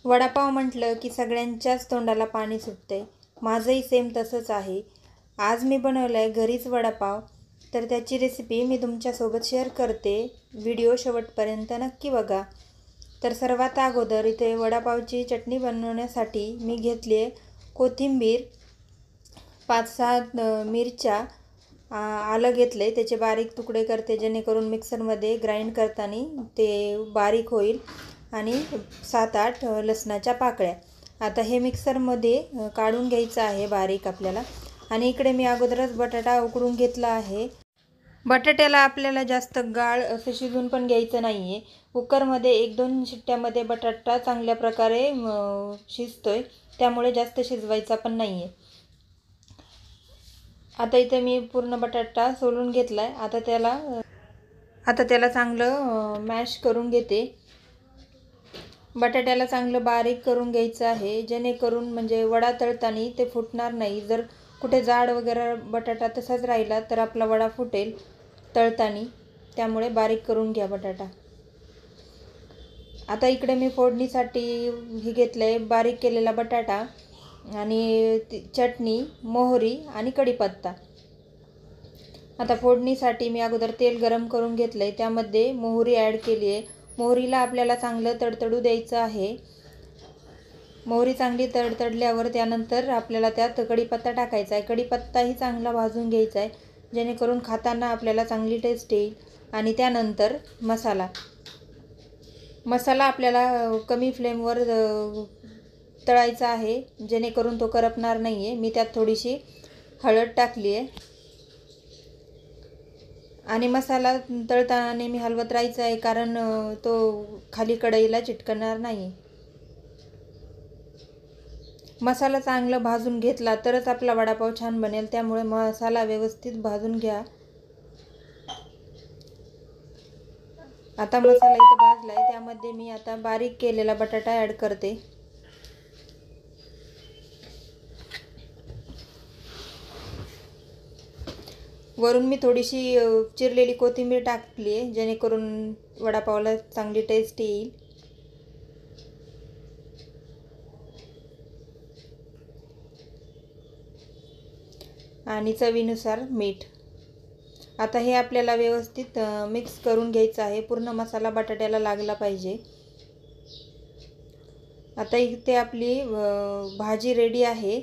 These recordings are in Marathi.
वडापाव म्हटलं की सगळ्यांच्याच तोंडाला पाणी सुटते. माझंही सेम तसंच आहे. आज मी बनवलं आहे घरीच वडापाव. तर त्याची रेसिपी मी तुमच्यासोबत शेअर करते. व्हिडिओ शेवटपर्यंत नक्की बघा. तर सर्वात अगोदर इथे वडापावची चटणी बनवण्यासाठी मी घेतली आहे कोथिंबीर, 5-6 मिरच्या, आलं घेतलं आहे. त्याचे बारीक तुकडे करते जेणेकरून मिक्सरमध्ये ग्राइंड करताना ते बारीक होईल. आणि 7-8 लसणाच्या पाकळ्या. आता हे मिक्सरमध्ये काढून घ्यायचं आहे बारीक आपल्याला. आणि इकडे मी अगोदरच बटाटा उकडून घेतला आहे. बटाट्याला आपल्याला जास्त गाळ असं शिजून पण घ्यायचं नाही आहे. कुकरमध्ये 1-2 शिट्ट्यामध्ये बटाटा चांगल्या प्रकारे शिजतोय, त्यामुळे जास्त शिजवायचा पण नाही आहे. आता इथे मी पूर्ण बटाटा सोलून घेतला आहे. आता त्याला चांगलं मॅश करून घेते. बटाट्याला चांगलं बारीक करून घ्यायचं आहे जेणेकरून म्हणजे वडा तळताना ते फुटणार नाही. जर कुठे जाड वगैरे बटाटा तसाच राहिला तर आपला वडा फुटेल तळताना, त्यामुळे बारीक करून घ्या बटाटा. आता इकडे मी फोडणीसाठी हे घेतलं आहे बारीक केलेला बटाटा आणि चटणी, मोहरी आणि कढीपत्ता. आता फोडणीसाठी मी अगोदर तेल गरम करून घेतलं आहे. त्यामध्ये मोहरी ॲड केली आहे. मोहरीला आपल्याला चांगलं तडतडू द्यायचं आहे. मोहरी चांगली तडतडल्यावर त्यानंतर आपल्याला त्यात कढीपत्ता टाकायचा आहे. कढीपत्ताही चांगला भाजून घ्यायचा आहे जेणेकरून खाताना आपल्याला चांगली टेस्ट येईल. आणि त्यानंतर मसाला आपल्याला कमी फ्लेमवर तळायचा आहे जेणेकरून तो करपणार नाही आहे. मी त्यात थोडीशी हळद टाकली आहे. आणि मसाला तळताना नेहमी हलवत राहायचा आहे कारण तो खाली कढईला चिटकणार नाही. मसाला चांगला भाजून घेतला तरच आपला वडापाव छान बनेल, त्यामुळे मसाला व्यवस्थित भाजून घ्या. आता मसाला इथं भाजला आहे, त्यामध्ये मी आता बारीक केलेला बटाटा ॲड करते. वरून मी थोडीशी चिरलेली कोथिंबीर टाकली आहे जेणेकरून वडापावला चांगली टेस्ट येईल. आणि चवीनुसार मीठ. आता हे आपल्याला व्यवस्थित मिक्स करून घ्यायचं आहे. पूर्ण मसाला बटाट्याला लागला पाहिजे. आता इथे आपली भाजी रेडी आहे.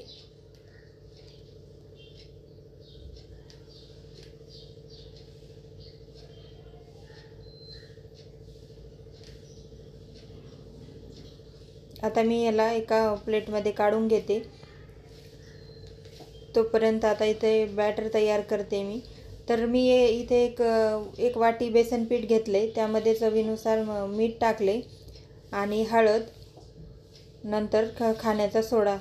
आता मी याला एका प्लेटमध्ये काढून घेते. तोपर्यंत आता इथे बॅटर तयार करते मी. तर मी इथे एक वाटी बेसन पीठ घेतले. त्यामध्ये चवीनुसार मीठ टाकले आणि हळद, नंतर खाण्याचा सोडा.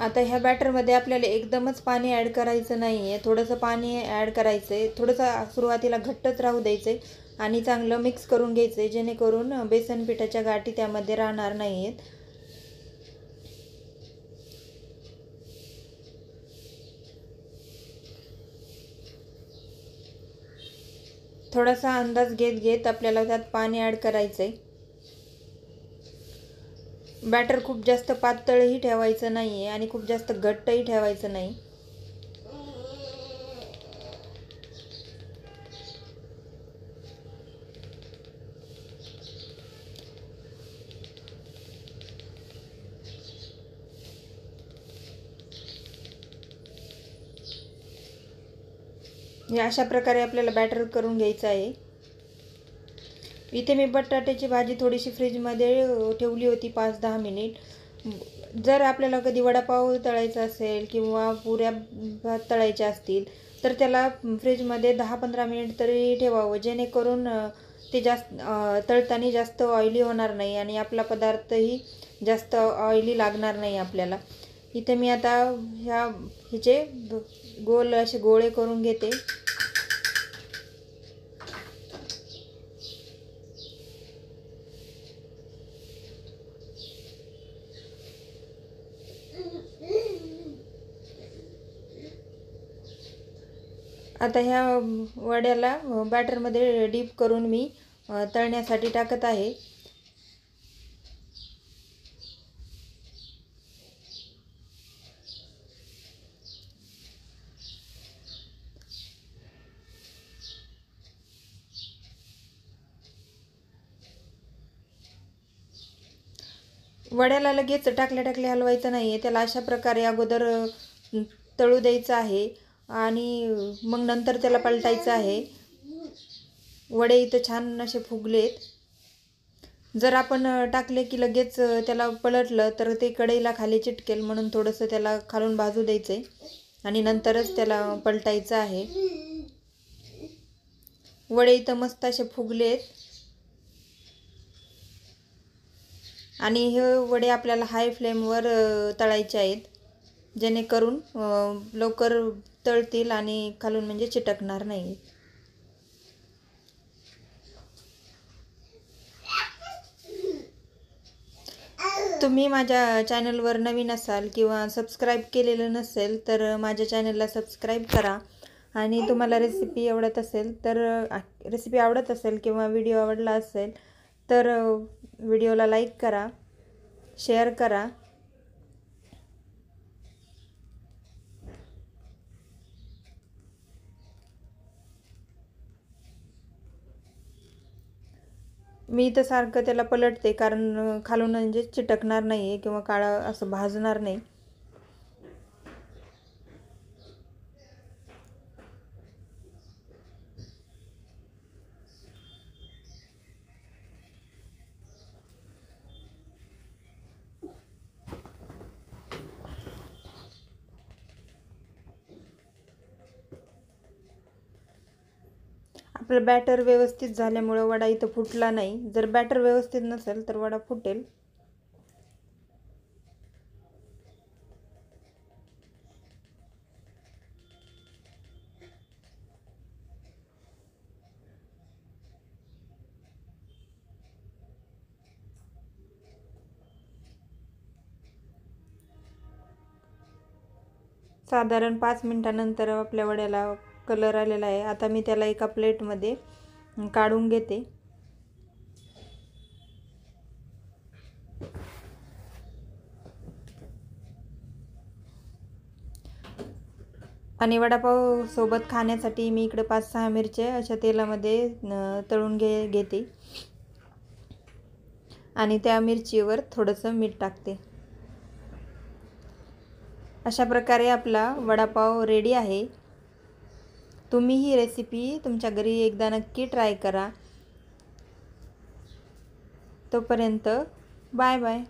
आता ह्या बॅटरमध्ये आपल्याला एकदमच पाणी ॲड करायचं नाही आहे. थोडंसं पाणी ॲड करायचं आहे. थोडंसं सुरुवातीला घट्टच राहू द्यायचं आहे आणि चांगलं मिक्स करून घ्यायचं आहे जेणेकरून बेसन पिठाच्या गाठी त्यामध्ये राहणार नाही आहेत. थोडासा अंदाज घेत आपल्याला त्यात पाणी ॲड करायचं आहे. बॅटर खूप जास्त पातळही ठेवायचं नाही आहे आणि खूप जास्त घट्टही ठेवायचं नाही. हे अशा प्रकारे आपल्याला बॅटर करून घ्यायचं आहे. इथे मी बटाट्याची भाजी थोडीशी फ्रीजमध्ये ठेवली होती 5-10 मिनिट. जर आपल्याला कधी वडापाव तळायचा असेल किंवा पुऱ्या तळायच्या असतील तर त्याला फ्रीजमध्ये 10-15 मिनिट तरी ठेवावं जेणेकरून ते तळताना जास्त ऑइली होणार नाही आणि आपला पदार्थही जास्त ऑइली लागणार नाही आपल्याला. इथे मी आता ह्याचे गोल असे गोळे करून घेते. आता ह्या वड्याला बॅटरमध्ये डीप करून मी तळण्यासाठी टाकत आहे. वड्याला लगेच टाकल्या हलवायचं नाही आहे, त्याला अशा प्रकारे अगोदर तळू द्यायचं आहे आणि मग नंतर त्याला पलटायचं आहे. वडे इथं छान असे फुगलेत. जर आपण टाकले की लगेच त्याला पलटलं तर ते कढईला खाली चिटकेल, म्हणून थोडंसं त्याला खालून भाजू द्यायचं आहे आणि नंतरच त्याला पलटायचं आहे. वडे इथं मस्त असे फुगलेत आणि हे वडे आपल्याला हाय फ्लेमवर तळायचे आहेत, जेणेकरून लवकर तळतील आणि खालून म्हणजे चिटकणार नाही. तुम्ही माझ्या चॅनलवर नवीन असाल किंवा सबस्क्राईब केलेलं नसेल तर माझ्या चॅनलला सबस्क्राईब करा आणि तुम्हाला रेसिपी आवडत असेल किंवा व्हिडिओ आवडला असेल तर व्हिडिओला लाईक करा, शेअर करा. मी तर सारखं त्याला पलटते, कारण खालून म्हणजे चिटकणार नाही आहे किंवा काळा असं भाजणार नाही. आपलं बॅटर व्यवस्थित झाल्यामुळं वडा इथं फुटला नाही. जर बॅटर व्यवस्थित नसेल तर वडा फुटेल. साधारण 5 मिनिटानंतर आपल्या वड्याला कलर आलेला आहे. आता मी त्याला एका प्लेटमध्ये काढून घेते. आणि वडापाव सोबत खाण्यासाठी मी इकडे 5-6 मिरच्या अशा तेलामध्ये तळून घेते आणि त्या मिरचीवर थोडंसं मीठ टाकते. अशा प्रकारे आपला वडापाव रेडी आहे. तुम्ही ही रेसिपी तुमच्या घरी एकदा नक्की ट्राय करा. तोपर्यंत बाय बाय.